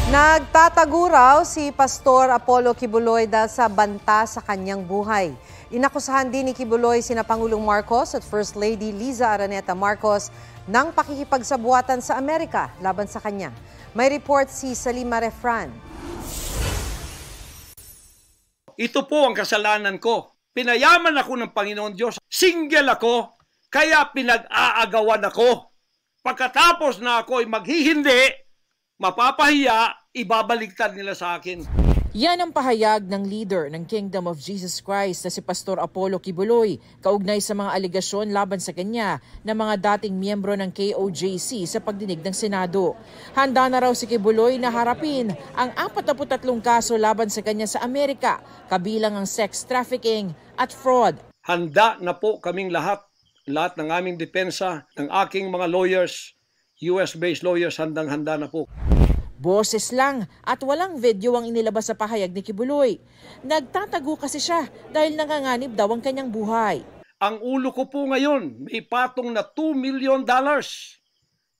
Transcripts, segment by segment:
Nagtatago raw si Pastor Apollo Kibuloy dahil sa banta sa kanyang buhay. Inakusahan din ni Kibuloy sina Pangulong Marcos at First Lady Liza Araneta Marcos ng pakikipagsabuatan sa Amerika laban sa kanya. May report si Salima Refran. Ito po ang kasalanan ko. Pinayaman ako ng Panginoon Diyos. Single ako, kaya pinag-aagawan ako. Pagkatapos na ako ay maghihindi, mapapahiya, ibabaliktad nila sa akin. Yan ang pahayag ng leader ng Kingdom of Jesus Christ na si Pastor Apollo Kibuloy kaugnay sa mga alegasyon laban sa kanya ng mga dating miyembro ng KOJC sa pagdinig ng Senado. Handa na raw si Kibuloy na harapin ang 43 kaso laban sa kanya sa Amerika, kabilang ang sex trafficking at fraud. Handa na po kaming lahat ng aming depensa, ng aking mga lawyers, US-based lawyers, handang-handa na po. Boses lang at walang video ang inilabas sa pahayag ni Kibuloy. Nagtatago kasi siya dahil nanganganib daw ang kanyang buhay. Ang ulo ko po ngayon may patong na $2 million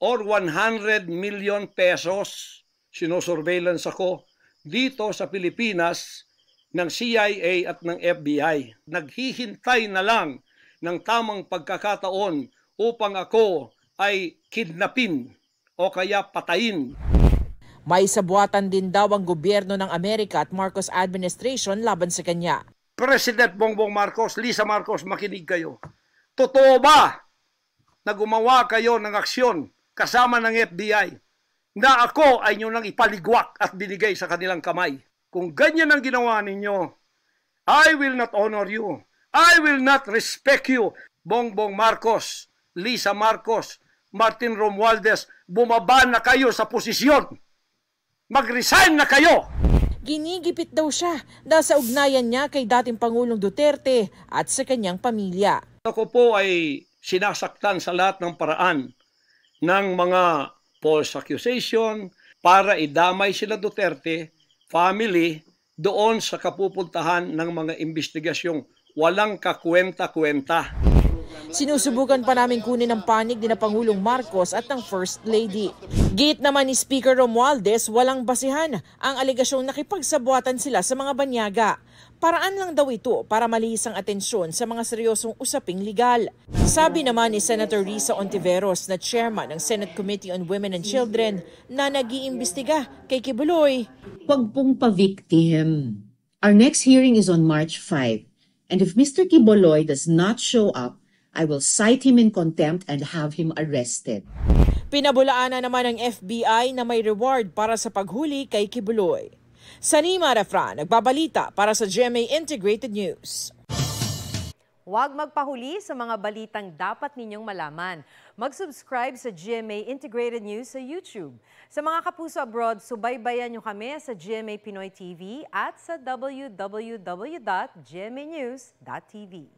or 100 million pesos. Sinosurveillance ako dito sa Pilipinas ng CIA at ng FBI. Naghihintay na lang ng tamang pagkakataon upang ako ay kidnapin o kaya patayin. May sabuatan din daw ang gobyerno ng Amerika at Marcos administration laban sa kanya. President Bongbong Marcos, Liza Marcos, makinig kayo. Totoo ba na gumawa kayo ng aksyon kasama ng FBI na ako ay nyo nang ipaligwak at binigay sa kanilang kamay? Kung ganyan ang ginawa ninyo, I will not honor you. I will not respect you. Bongbong Marcos, Liza Marcos, Martin Romualdez, bumaba na kayo sa posisyon. Mag-resign na kayo! Ginigipit daw siya dahil sa ugnayan niya kay dating Pangulong Duterte at sa kanyang pamilya. Ako po ay sinasaktan sa lahat ng paraan ng mga false accusation para idamay sila Duterte, family, doon sa kapupuntahan ng mga investigasyong walang kakwenta-kwenta. Sinusubukan pa namin kunin ang panig ni na Pangulong Marcos at ng First Lady. Git naman ni Speaker Romualdez, walang basihan ang alegasyong nakipagsabuatan sila sa mga banyaga. Paraan lang daw ito para malihis ang atensyon sa mga seryosong usaping legal. Sabi naman ni Senator Risa Ontiveros na chairman ng Senate Committee on Women and Children na nag-iimbestiga kay Kibuloy. Huwag pong pa-victim. Our next hearing is on March 5. And if Mr. Kibuloy does not show up, I will cite him in contempt and have him arrested. Pinabulaanan naman ng FBI na may reward para sa paghuli kay Kibuloy. Salima Refran, nagbabalita para sa GMA Integrated News. Huwag magpahuli sa mga balitang dapat ninyong malaman. Mag-subscribe sa GMA Integrated News sa YouTube. Sa mga kapuso abroad, subaybayan nyo kami sa GMA Pinoy TV at sa www.gmanews.tv.